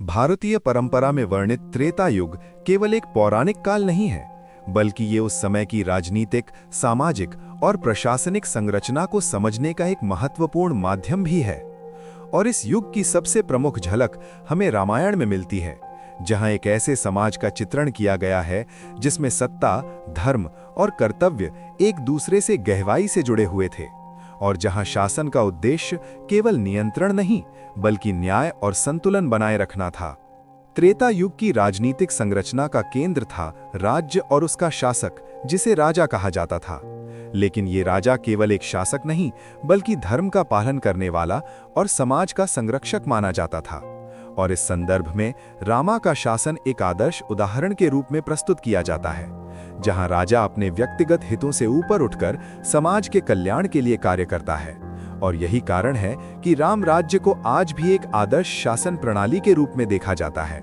भारतीय परंपरा में वर्णित त्रेता युग केवल एक पौराणिक काल नहीं है, बल्कि ये उस समय की राजनीतिक, सामाजिक और प्रशासनिक संरचना को समझने का एक महत्वपूर्ण माध्यम भी है। और इस युग की सबसे प्रमुख झलक हमें रामायण में मिलती है, जहां एक ऐसे समाज का चित्रण किया गया है जिसमें सत्ता, धर्म और कर्तव्य एक दूसरे से गहराई से जुड़े हुए थे, और जहां शासन का उद्देश्य केवल नियंत्रण नहीं बल्कि न्याय और संतुलन बनाए रखना था। त्रेता युग की राजनीतिक संरचना का केंद्र था राज्य और उसका शासक, जिसे राजा कहा जाता था। लेकिन ये राजा केवल एक शासक नहीं बल्कि धर्म का पालन करने वाला और समाज का संरक्षक माना जाता था। और इस संदर्भ में रामा का शासन एक आदर्श उदाहरण के रूप में प्रस्तुत किया जाता है, जहां राजा अपने व्यक्तिगत हितों से ऊपर उठकर समाज के कल्याण के लिए कार्य करता है। और यही कारण है कि राम राज्य को आज भी एक आदर्श शासन प्रणाली के रूप में देखा जाता है।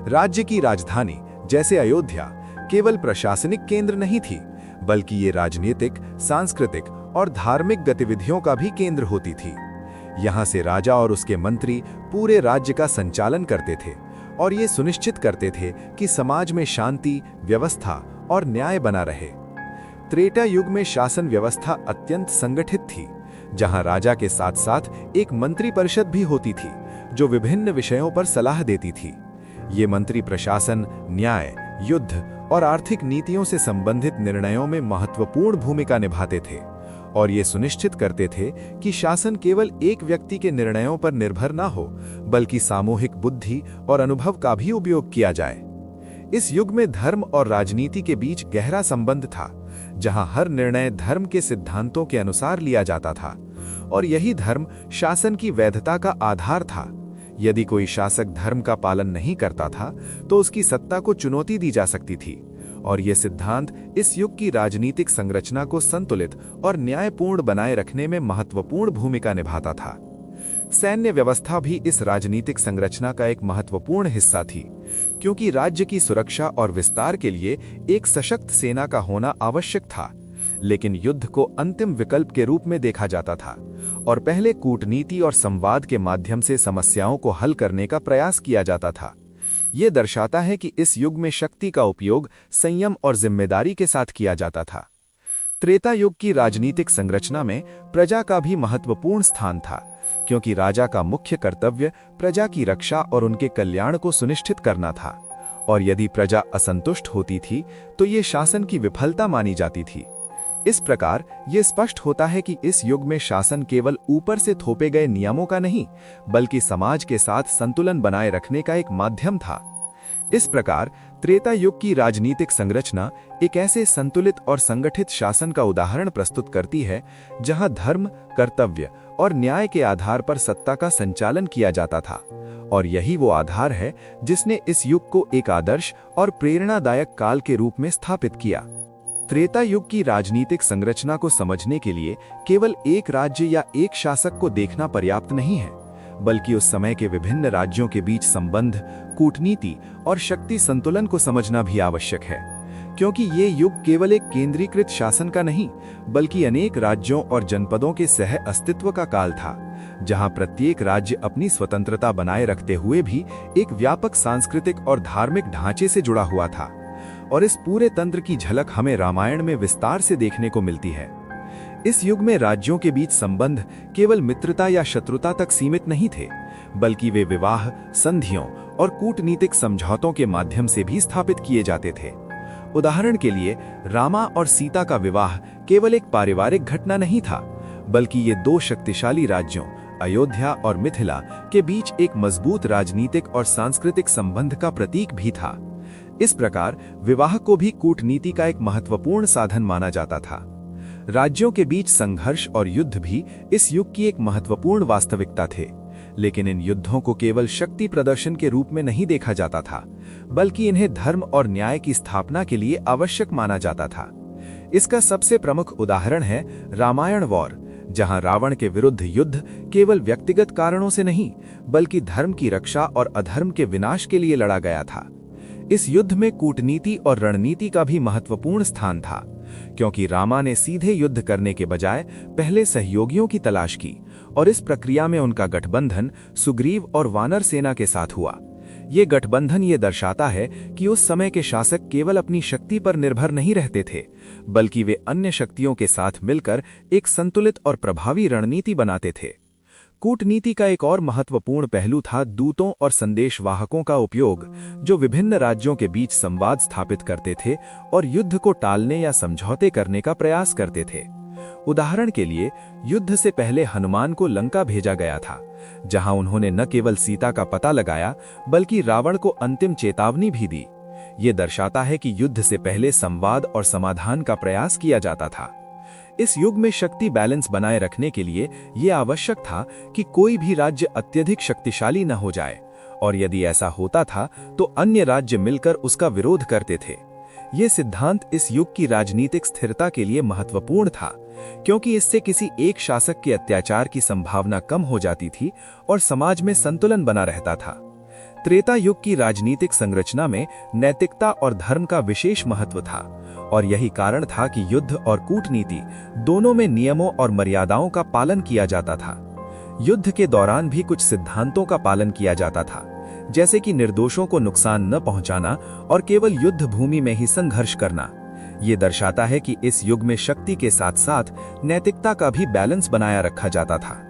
राज्य की राजधानी जैसे अयोध्या केवल प्रशासनिक केंद्र नहीं थी, बल्कि ये राजनीतिक, सांस्कृतिक और धार्मिक गतिविधियों का भी केंद्र होती थी। यहाँ से राजा और उसके मंत्री पूरे राज्य का संचालन करते थे और ये सुनिश्चित करते थे कि समाज में शांति, व्यवस्था और न्याय बना रहे। त्रेता युग में शासन व्यवस्था अत्यंत संगठित थी, जहां राजा के साथ साथ एक मंत्री परिषद भी होती थी जो विभिन्न विषयों पर सलाह देती थी। ये मंत्री प्रशासन, न्याय, युद्ध और आर्थिक नीतियों से संबंधित निर्णयों में महत्वपूर्ण भूमिका निभाते थे और ये सुनिश्चित करते थे कि शासन केवल एक व्यक्ति के निर्णयों पर निर्भर ना हो, बल्कि सामूहिक बुद्धि और अनुभव का भी उपयोग किया जाए। इस युग में धर्म और राजनीति के बीच गहरा संबंध था, जहां हर निर्णय धर्म के सिद्धांतों के अनुसार लिया जाता था और यही धर्म शासन की वैधता का आधार था। यदि कोई शासक धर्म का पालन नहीं करता था तो उसकी सत्ता को चुनौती दी जा सकती थी, और यह सिद्धांत इस युग की राजनीतिक संरचना को संतुलित और न्यायपूर्ण बनाए रखने में महत्वपूर्ण भूमिका निभाता था। सैन्य व्यवस्था भी इस राजनीतिक संरचना का एक महत्वपूर्ण हिस्सा थी, क्योंकि राज्य की सुरक्षा और विस्तार के लिए एक सशक्त सेना का होना आवश्यक था। लेकिन युद्ध को अंतिम विकल्प के रूप में देखा जाता था और पहले कूटनीति और संवाद के माध्यम से समस्याओं को हल करने का प्रयास किया जाता था। ये दर्शाता है कि इस युग में शक्ति का उपयोग संयम और जिम्मेदारी के साथ किया जाता था। त्रेता युग की राजनीतिक संरचना में प्रजा का भी महत्वपूर्ण स्थान था, क्योंकि राजा का मुख्य कर्तव्य प्रजा की रक्षा और उनके कल्याण को सुनिश्चित करना था। और यदि प्रजा असंतुष्ट होती थी तो ये शासन की विफलता मानी जाती थी। इस प्रकार ये स्पष्ट होता है कि इस युग में शासन केवल ऊपर से थोपे गए नियमों का नहीं, बल्कि समाज के साथ संतुलन बनाए रखने का एक माध्यम था। इस प्रकार त्रेता युग की राजनीतिक संरचना एक ऐसे संतुलित और संगठित शासन का उदाहरण प्रस्तुत करती है, जहां धर्म, कर्तव्य और न्याय के आधार पर सत्ता का संचालन किया जाता था। और यही वो आधार है जिसने इस युग को एक आदर्श और प्रेरणादायक काल के रूप में स्थापित किया। त्रेता युग की राजनीतिक संरचना को समझने के लिए केवल एक राज्य या एक शासक को देखना पर्याप्त नहीं है, बल्कि उस समय के विभिन्न राज्यों के बीच संबंध, कूटनीति और शक्ति संतुलन को समझना भी आवश्यक है। क्योंकि ये युग केवल एक केंद्रीकृत शासन का नहीं, बल्कि अनेक राज्यों और जनपदों के सह अस्तित्व का काल था, जहां प्रत्येक राज्य अपनी स्वतंत्रता बनाए रखते हुए भी एक व्यापक सांस्कृतिक और धार्मिक ढांचे से जुड़ा हुआ था। और इस पूरे तंत्र की झलक हमें रामायण में विस्तार से देखने को मिलती है। इस युग में राज्यों के बीच संबंध केवल मित्रता या शत्रुता तक सीमित नहीं थे, बल्कि वे विवाह, संधियों और कूटनीतिक समझौतों के माध्यम से भी स्थापित किए जाते थे। उदाहरण के लिए, रामा और सीता का विवाह केवल एक पारिवारिक घटना नहीं था, बल्कि ये दो शक्तिशाली राज्यों, अयोध्या और मिथिला के बीच एक मजबूत राजनीतिक और सांस्कृतिक संबंध का प्रतीक भी था। इस प्रकार विवाह को भी कूटनीति का एक महत्वपूर्ण साधन माना जाता था। राज्यों के बीच संघर्ष और युद्ध भी इस युग की एक महत्वपूर्ण वास्तविकता थे, लेकिन इन युद्धों को केवल शक्ति प्रदर्शन के रूप में नहीं देखा जाता था, बल्कि इन्हें धर्म और न्याय की स्थापना के लिए आवश्यक माना जाता था। इसका सबसे प्रमुख उदाहरण है रामायण वॉर, जहां रावण के विरुद्ध युद्ध केवल व्यक्तिगत कारणों से नहीं, बल्कि धर्म की रक्षा और अधर्म के विनाश के लिए लड़ा गया था। इस युद्ध में कूटनीति और रणनीति का भी महत्वपूर्ण स्थान था, क्योंकि रामा ने सीधे युद्ध करने के बजाय पहले सहयोगियों की तलाश की और इस प्रक्रिया में उनका गठबंधन सुग्रीव और वानर सेना के साथ हुआ। ये गठबंधन ये दर्शाता है कि उस समय के शासक केवल अपनी शक्ति पर निर्भर नहीं रहते थे, बल्कि वे अन्य शक्तियों के साथ मिलकर एक संतुलित और प्रभावी रणनीति बनाते थे। कूटनीति का एक और महत्वपूर्ण पहलू था दूतों और संदेशवाहकों का उपयोग, जो विभिन्न राज्यों के बीच संवाद स्थापित करते थे और युद्ध को टालने या समझौते करने का प्रयास करते थे। उदाहरण के लिए, युद्ध से पहले हनुमान को लंका भेजा गया था, जहां उन्होंने न केवल सीता का पता लगाया बल्कि रावण को अंतिम चेतावनी भी दी। ये दर्शाता है कि युद्ध से पहले संवाद और समाधान का प्रयास किया जाता था। इस युग में शक्ति बैलेंस बनाए रखने के लिए यह आवश्यक था कि कोई भी राज्य अत्यधिक शक्तिशाली न हो जाए, और यदि ऐसा होता था तो अन्य राज्य मिलकर उसका विरोध करते थे। ये सिद्धांत इस युग की राजनीतिक स्थिरता के लिए महत्वपूर्ण था, क्योंकि इससे किसी एक शासक के अत्याचार की संभावना कम हो जाती थी और समाज में संतुलन बना रहता था। त्रेता युग की राजनीतिक संरचना में नैतिकता और धर्म का विशेष महत्व था, और यही कारण था कि युद्ध और कूटनीति दोनों में नियमों और मर्यादाओं का पालन किया जाता था। युद्ध के दौरान भी कुछ सिद्धांतों का पालन किया जाता था, जैसे कि निर्दोषों को नुकसान न पहुंचाना और केवल युद्ध भूमि में ही संघर्ष करना। ये दर्शाता है कि इस युग में शक्ति के साथ साथ नैतिकता का भी बैलेंस बनाया रखा जाता था।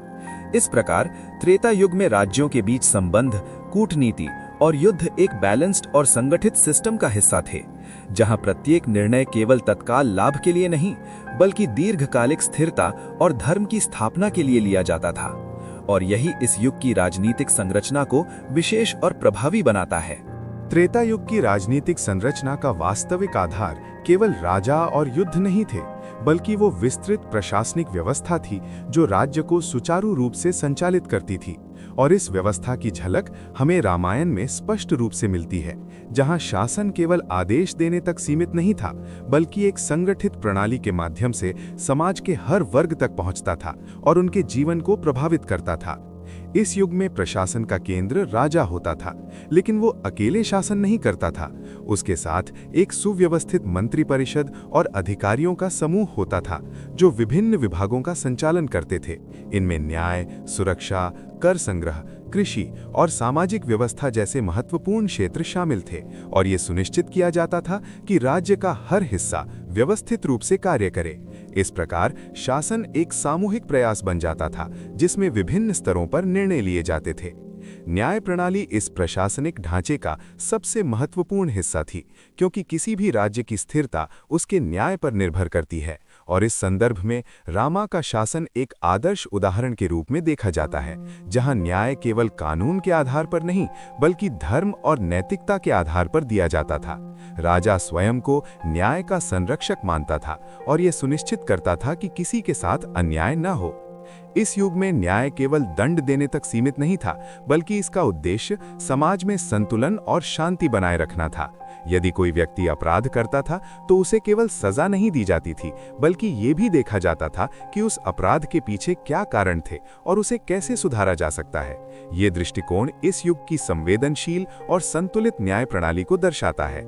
इस प्रकार त्रेता युग में राज्यों के बीच संबंध, कूटनीति और युद्ध एक बैलेंस्ड और संगठित सिस्टम का हिस्सा थे, जहां प्रत्येक निर्णय केवल तत्काल लाभ के लिए नहीं बल्कि दीर्घकालिक स्थिरता और धर्म की स्थापना के लिए लिया जाता था। और यही इस युग की राजनीतिक संरचना को विशेष और प्रभावी बनाता है। त्रेता युग की राजनीतिक संरचना का वास्तविक आधार केवल राजा और युद्ध नहीं थे, बल्कि वो विस्तृत प्रशासनिक व्यवस्था थी जो राज्य को सुचारू रूप से संचालित करती थी। और इस व्यवस्था की झलक हमें रामायण में स्पष्ट रूप से मिलती है, जहां शासन केवल आदेश देने तक सीमित नहीं था, बल्कि एक संगठित प्रणाली के माध्यम से समाज के हर वर्ग तक पहुंचता था और उनके जीवन को प्रभावित करता था। इस युग में प्रशासन का केंद्र राजा होता था, लेकिन वो अकेले शासन नहीं करता था। उसके साथ एक सुव्यवस्थित मंत्री परिषद और अधिकारियों का समूह होता था, जो विभिन्न विभागों का संचालन करते थे। इनमें न्याय, सुरक्षा, कर संग्रह, कृषि और सामाजिक व्यवस्था जैसे महत्वपूर्ण क्षेत्र शामिल थे, और ये सुनिश्चित किया जाता था कि राज्य का हर हिस्सा व्यवस्थित रूप से कार्य करे। इस प्रकार शासन एक सामूहिक प्रयास बन जाता था, जिसमें विभिन्न स्तरों पर निर्णय लिए जाते थे। न्याय प्रणाली इस प्रशासनिक ढांचे का सबसे महत्वपूर्ण हिस्सा थी, क्योंकि किसी भी राज्य की स्थिरता उसके न्याय पर निर्भर करती है। और इस संदर्भ में रामा का शासन एक आदर्श उदाहरण के रूप में देखा जाता है, जहां न्याय केवल कानून के आधार पर नहीं बल्कि धर्म और नैतिकता के आधार पर दिया जाता था। राजा स्वयं को न्याय का संरक्षक मानता था और यह सुनिश्चित करता था कि किसी के साथ अन्याय न हो। इस युग में न्याय केवल दंड देने तक सीमित नहीं था, बल्कि इसका उद्देश्य समाज में संतुलन और शांति बनाए रखना था। यदि कोई व्यक्ति अपराध करता था तो उसे केवल सजा नहीं दी जाती थी, बल्कि ये भी देखा जाता था कि उस अपराध के पीछे क्या कारण थे और उसे कैसे सुधारा जा सकता है। ये दृष्टिकोण इस युग की संवेदनशील और संतुलित न्याय प्रणाली को दर्शाता है।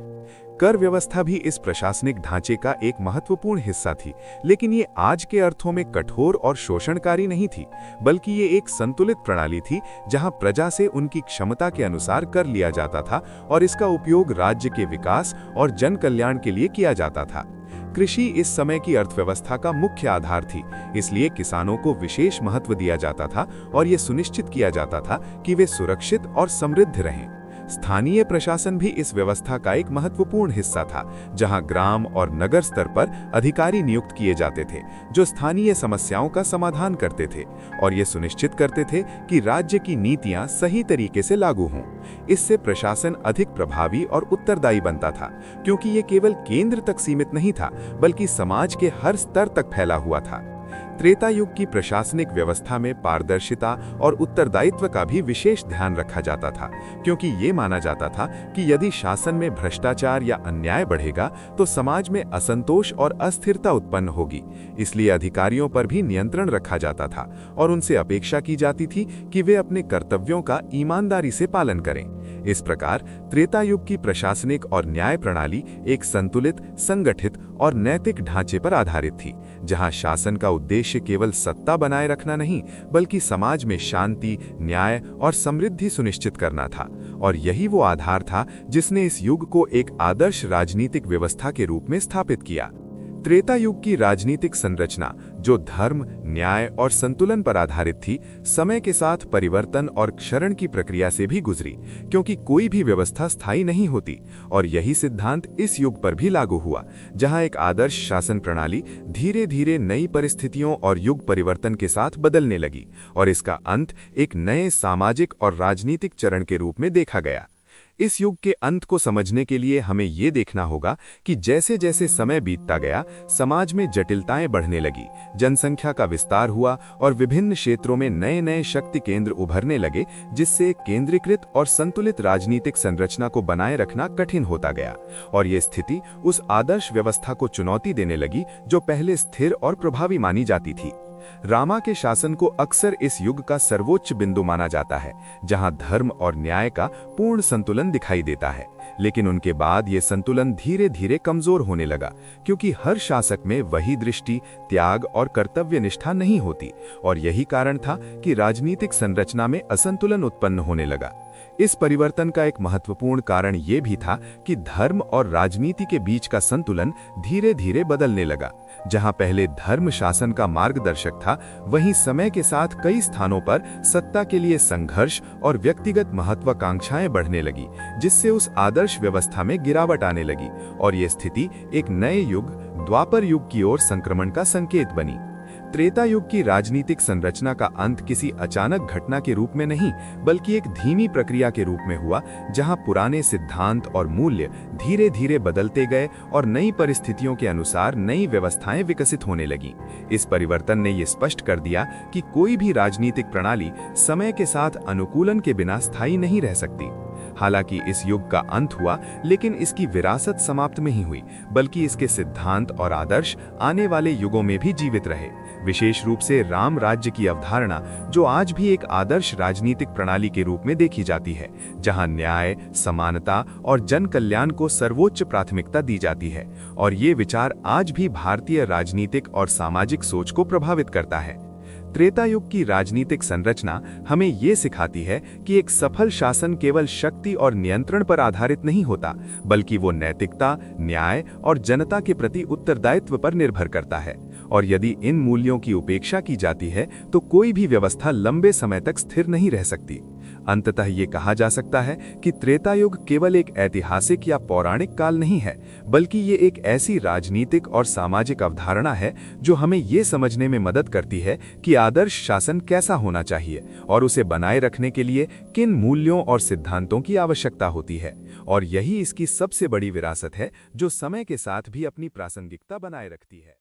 कर व्यवस्था भी इस प्रशासनिक ढांचे का एक महत्वपूर्ण हिस्सा थी, लेकिन ये आज के अर्थों में कठोर और शोषणकारी नहीं थी, बल्कि ये एक संतुलित प्रणाली थी जहां प्रजा से उनकी क्षमता के अनुसार कर लिया जाता था और इसका उपयोग राज्य के विकास और जन कल्याण के लिए किया जाता था। कृषि इस समय की अर्थव्यवस्था का मुख्य आधार थी, इसलिए किसानों को विशेष महत्व दिया जाता था और ये सुनिश्चित किया जाता था कि वे सुरक्षित और समृद्ध रहें। स्थानीय प्रशासन भी इस व्यवस्था का एक महत्वपूर्ण हिस्सा था, जहां ग्राम और नगर स्तर पर अधिकारी नियुक्त किए जाते थे, जो स्थानीय समस्याओं का समाधान करते थे और ये सुनिश्चित करते थे कि राज्य की नीतियां सही तरीके से लागू हों। इससे प्रशासन अधिक प्रभावी और उत्तरदायी बनता था, क्योंकि ये केवल केंद्र तक सीमित नहीं था, बल्कि समाज के हर स्तर तक फैला हुआ था। त्रेता युग की प्रशासनिक व्यवस्था में पारदर्शिता और उत्तरदायित्व का भी विशेष ध्यान रखा जाता था, क्योंकि ये माना जाता था कि यदि शासन में भ्रष्टाचार या अन्याय बढ़ेगा तो समाज में असंतोष और अस्थिरता उत्पन्न होगी। इसलिए अधिकारियों पर भी नियंत्रण रखा जाता था और उनसे अपेक्षा की जाती थी कि वे अपने कर्तव्यों का ईमानदारी से पालन करें। इस प्रकार त्रेता युग की प्रशासनिक और न्याय प्रणाली एक संतुलित, संगठित और नैतिक ढांचे पर आधारित थी, जहां शासन का उद्देश्य केवल सत्ता बनाए रखना नहीं, बल्कि समाज में शांति, न्याय और समृद्धि सुनिश्चित करना था। और यही वो आधार था जिसने इस युग को एक आदर्श राजनीतिक व्यवस्था के रूप में स्थापित किया। त्रेता युग की राजनीतिक संरचना, जो धर्म, न्याय और संतुलन पर आधारित थी, समय के साथ परिवर्तन और क्षरण की प्रक्रिया से भी गुजरी, क्योंकि कोई भी व्यवस्था स्थायी नहीं होती। और यही सिद्धांत इस युग पर भी लागू हुआ, जहां एक आदर्श शासन प्रणाली धीरे धीरे नई परिस्थितियों और युग परिवर्तन के साथ बदलने लगी, और इसका अंत एक नए सामाजिक और राजनीतिक चरण के रूप में देखा गया। इस युग के अंत को समझने के लिए हमें ये देखना होगा कि जैसे जैसे समय बीतता गया, समाज में जटिलताएं बढ़ने लगी, जनसंख्या का विस्तार हुआ और विभिन्न क्षेत्रों में नए नए शक्ति केंद्र उभरने लगे, जिससे एक केंद्रीकृत और संतुलित राजनीतिक संरचना को बनाए रखना कठिन होता गया। और ये स्थिति उस आदर्श व्यवस्था को चुनौती देने लगी जो पहले स्थिर और प्रभावी मानी जाती थी। रामा के शासन को अक्सर इस युग का सर्वोच्च बिंदु माना जाता है, जहां धर्म और न्याय का पूर्ण संतुलन दिखाई देता है। लेकिन उनके बाद ये संतुलन धीरे धीरे कमजोर होने लगा, क्योंकि हर शासक में वही दृष्टि, त्याग और कर्तव्य निष्ठा नहीं होती, और यही कारण था कि राजनीतिक संरचना में असंतुलन उत्पन्न होने लगा। इस परिवर्तन का एक महत्वपूर्ण कारण ये भी था कि धर्म और राजनीति के बीच का संतुलन धीरे धीरे बदलने लगा। जहां पहले धर्म शासन का मार्गदर्शक था, वहीं समय के साथ कई स्थानों पर सत्ता के लिए संघर्ष और व्यक्तिगत महत्वाकांक्षाएं बढ़ने लगी, जिससे उस आदर्श व्यवस्था में गिरावट आने लगी, और ये स्थिति एक नए युग, द्वापर युग की ओर संक्रमण का संकेत बनी। त्रेता युग की राजनीतिक संरचना का अंत किसी अचानक घटना के रूप में नहीं, बल्कि एक धीमी प्रक्रिया के रूप में हुआ, जहां पुराने सिद्धांत और मूल्य धीरे धीरे बदलते गए और नई परिस्थितियों के अनुसार नई व्यवस्थाएं विकसित होने लगीं। इस परिवर्तन ने ये स्पष्ट कर दिया कि कोई भी राजनीतिक प्रणाली समय के साथ अनुकूलन के बिना स्थायी नहीं रह सकती। हालांकि इस युग का अंत हुआ, लेकिन इसकी विरासत समाप्त नहीं हुई, बल्कि इसके सिद्धांत और आदर्श आने वाले युगों में भी जीवित रहे। विशेष रूप से राम राज्य की अवधारणा, जो आज भी एक आदर्श राजनीतिक प्रणाली के रूप में देखी जाती है, जहां न्याय, समानता और जन कल्याण को सर्वोच्च प्राथमिकता दी जाती है। और ये विचार आज भी भारतीय राजनीतिक और सामाजिक सोच को प्रभावित करता है। त्रेता युग की राजनीतिक संरचना हमें ये सिखाती है कि एक सफल शासन केवल शक्ति और नियंत्रण पर आधारित नहीं होता, बल्कि वो नैतिकता, न्याय और जनता के प्रति उत्तरदायित्व पर निर्भर करता है। और यदि इन मूल्यों की उपेक्षा की जाती है, तो कोई भी व्यवस्था लंबे समय तक स्थिर नहीं रह सकती। अंततः ये कहा जा सकता है कि त्रेता युग केवल एक ऐतिहासिक या पौराणिक काल नहीं है, बल्कि ये एक ऐसी राजनीतिक और सामाजिक अवधारणा है जो हमें ये समझने में मदद करती है कि आदर्श शासन कैसा होना चाहिए और उसे बनाए रखने के लिए किन मूल्यों और सिद्धांतों की आवश्यकता होती है। और यही इसकी सबसे बड़ी विरासत है, जो समय के साथ भी अपनी प्रासंगिकता बनाए रखती है।